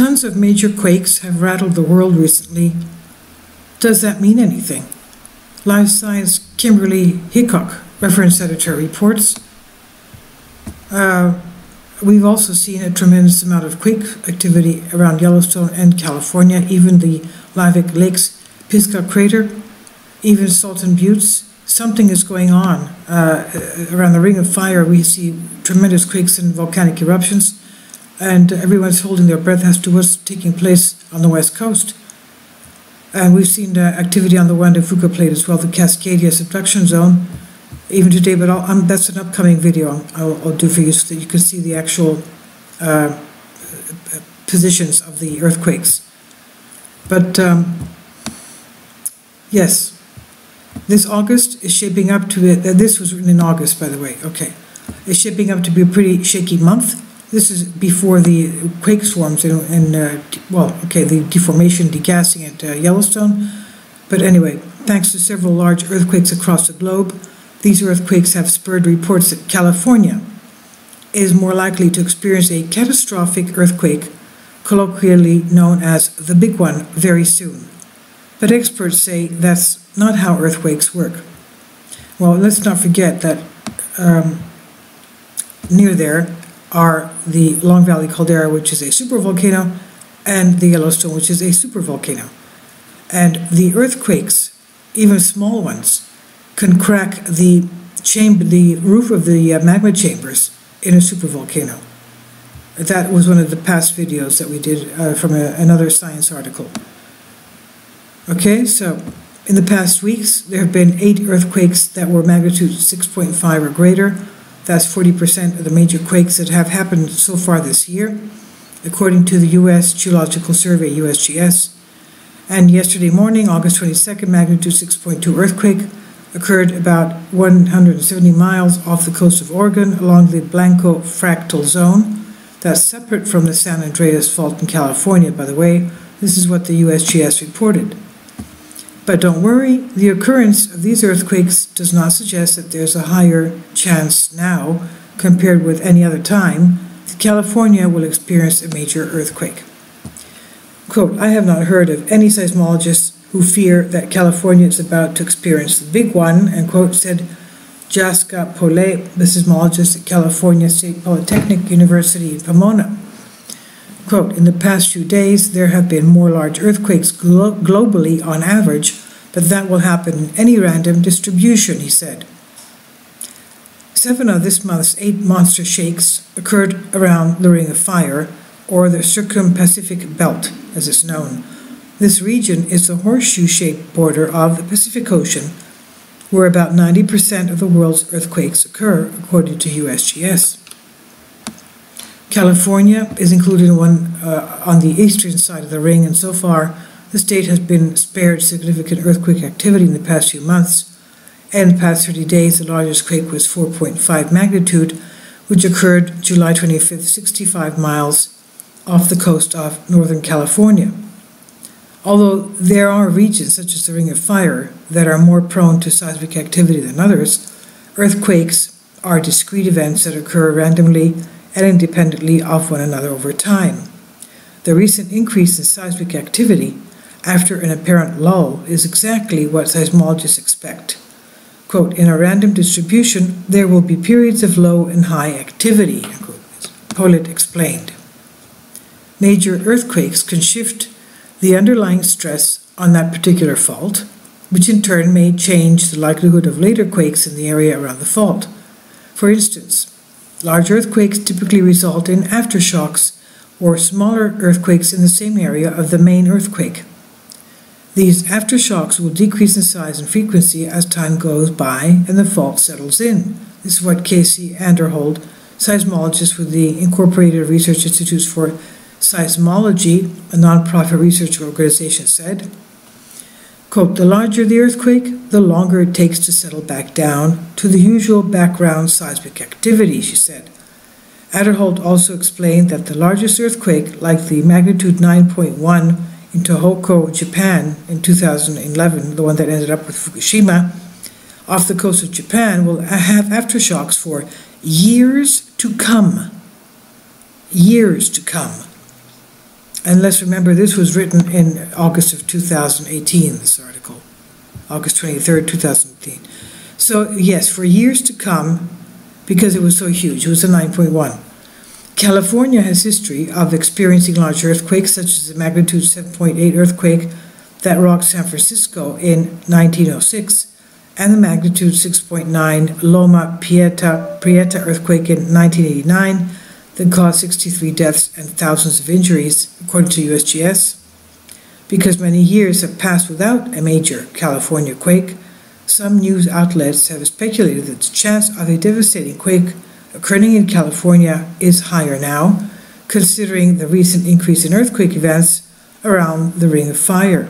Tons of major quakes have rattled the world recently. Does that mean anything? Live Science Kimberly Hickok, reference editor, reports. We've also seen a tremendous amount of quake activity around Yellowstone and California, even the Lavic Lake's Pisgah crater, even Salton Buttes. Something is going on around the Ring of Fire. We see tremendous quakes and volcanic eruptions, and everyone's holding their breath as to what's taking place on the West Coast. And we've seen activity on the Juan Fuca Plate as well, the Cascadia subduction zone, even today, but that's an upcoming video I'll do for you so that you can see the actual positions of the earthquakes. But yes, this August is shaping up to it. This was written in August, by the way. Okay, it's shaping up to be a pretty shaky month. This is before the quake swarms the deformation, degassing at Yellowstone. But anyway, thanks to several large earthquakes across the globe, these earthquakes have spurred reports that California is more likely to experience a catastrophic earthquake, colloquially known as the big one, very soon. But experts say that's not how earthquakes work. Well, let's not forget that near there are the Long Valley Caldera, which is a supervolcano, and the Yellowstone, which is a supervolcano. And the earthquakes, even small ones, can crack the roof of the magma chambers in a supervolcano. That was one of the past videos that we did from another science article. Okay, so in the past weeks, there have been 8 earthquakes that were magnitude 6.5 or greater. That's 40% of the major quakes that have happened so far this year, according to the U.S. Geological Survey, USGS. And yesterday morning, August 22nd, magnitude 6.2 earthquake occurred about 170 miles off the coast of Oregon along the Blanco fractal zone. That's separate from the San Andreas Fault in California, by the way. This is what the USGS reported. But don't worry, the occurrence of these earthquakes does not suggest that there's a higher chance now, compared with any other time, that California will experience a major earthquake. Quote, I have not heard of any seismologists who fear that California is about to experience the big one, end quote, said Jaska Pole, the seismologist at California State Polytechnic University in Pomona. Quote, in the past few days, there have been more large earthquakes globally on average, but that will happen in any random distribution, he said. 7 of this month's 8 monster shakes occurred around the Ring of Fire, or the Circum-Pacific Belt, as it's known. This region is the horseshoe-shaped border of the Pacific Ocean, where about 90% of the world's earthquakes occur, according to USGS. California is included in one on the eastern side of the ring, and so far the state has been spared significant earthquake activity in the past few months. And in the past 30 days, the largest quake was 4.5 magnitude, which occurred July 25th, 65 miles off the coast of Northern California. Although there are regions, such as the Ring of Fire, that are more prone to seismic activity than others, earthquakes are discrete events that occur randomly and independently of one another over time. The recent increase in seismic activity after an apparent lull is exactly what seismologists expect. Quote, in a random distribution, there will be periods of low and high activity, Golet explained. Major earthquakes can shift the underlying stress on that particular fault, which in turn may change the likelihood of later quakes in the area around the fault. For instance, large earthquakes typically result in aftershocks or smaller earthquakes in the same area of the main earthquake. These aftershocks will decrease in size and frequency as time goes by and the fault settles in. This is what Casey Anderhold, seismologist with the Incorporated Research Institutes for Seismology, a nonprofit research organization, said. Quote, the larger the earthquake, the longer it takes to settle back down to the usual background seismic activity, she said. Anderhold also explained that the largest earthquake, like the magnitude 9.1 in Tohoku, Japan in 2011, the one that ended up with Fukushima, off the coast of Japan, will have aftershocks for years to come. Years to come. And let's remember, this was written in August of 2018, this article, August 23rd, 2018. So yes, for years to come, because it was so huge, it was a 9.1. California has history of experiencing large earthquakes, such as the magnitude 7.8 earthquake that rocked San Francisco in 1906, and the magnitude 6.9 Loma Prieta earthquake in 1989 that caused 63 deaths and thousands of injuries, according to USGS. Because many years have passed without a major California quake, some news outlets have speculated that the chance of a devastating quake occurring in California is higher now, considering the recent increase in earthquake events around the Ring of Fire.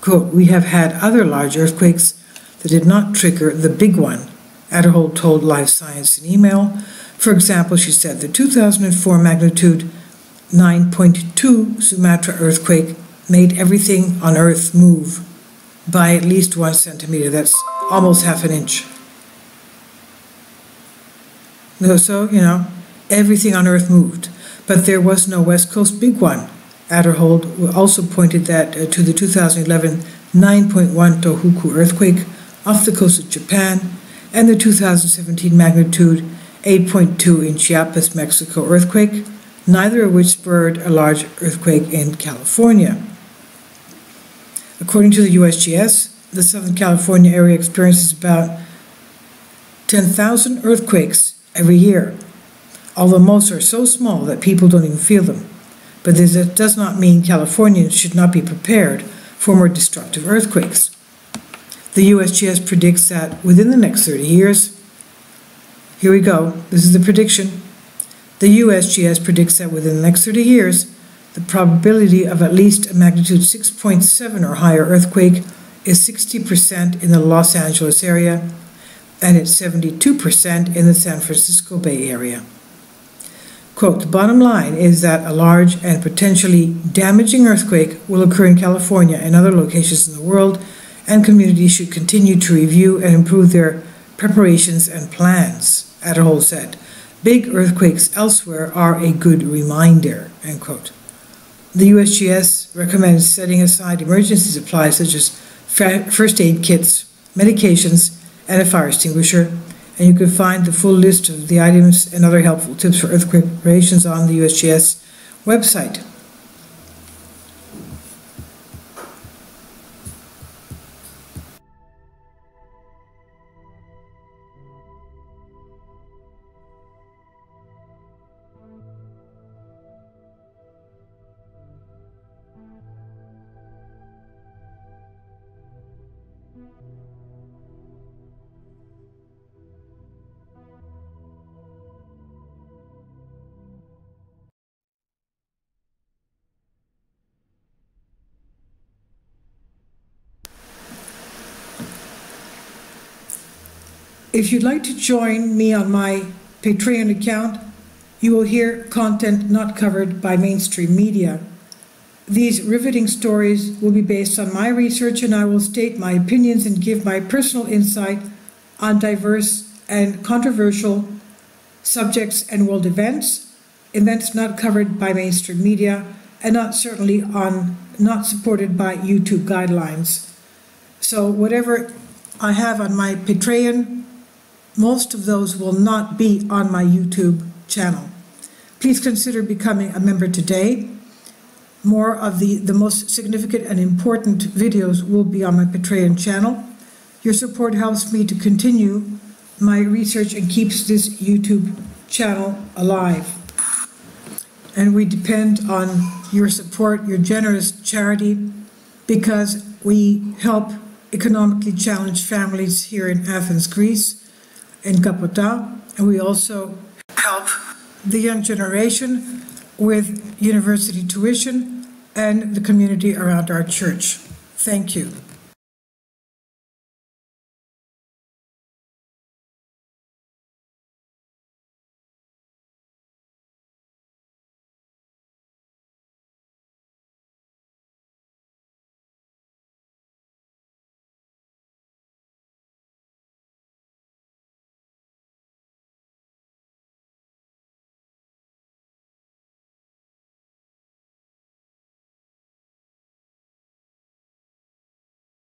Quote, "We have had other large earthquakes that did not trigger the big one," Rattled told Live Science in email. For example, she said, the 2004 magnitude 9.2 Sumatra earthquake made everything on Earth move by at least 1 centimeter. That's almost half an inch. So, everything on Earth moved. But there was no West Coast big one. Rattled also pointed that to the 2011 9.1 Tohoku earthquake off the coast of Japan and the 2017 magnitude 8.2 in Chiapas, Mexico earthquake, neither of which spurred a large earthquake in California. According to the USGS, the Southern California area experiences about 10,000 earthquakes every year, although most are so small that people don't even feel them. But this does not mean Californians should not be prepared for more destructive earthquakes. The USGS predicts that within the next 30 years, here we go, this is the prediction. The USGS predicts that within the next 30 years, the probability of at least a magnitude 6.7 or higher earthquake is 60% in the Los Angeles area, and it's 72% in the San Francisco Bay Area. Quote, "The bottom line is that a large and potentially damaging earthquake will occur in California and other locations in the world, and communities should continue to review and improve their preparations and plans," Rattled said. "Big earthquakes elsewhere are a good reminder," end quote. The USGS recommends setting aside emergency supplies such as first aid kits, medications, and a fire extinguisher, and you can find the full list of the items and other helpful tips for earthquake preparations on the USGS website. If you'd like to join me on my Patreon account, you will hear content not covered by mainstream media. These riveting stories will be based on my research, and I will state my opinions and give my personal insight on diverse and controversial subjects and world events not covered by mainstream media, and not supported by YouTube guidelines. So whatever I have on my Patreon, most of those will not be on my YouTube channel. Please consider becoming a member today. More of the most significant and important videos will be on my Patreon channel. Your support helps me to continue my research and keeps this YouTube channel alive. And we depend on your support, your generous charity, because we help economically challenged families here in Athens, Greece, in Kapota, and we also help the young generation with university tuition and the community around our church. Thank you.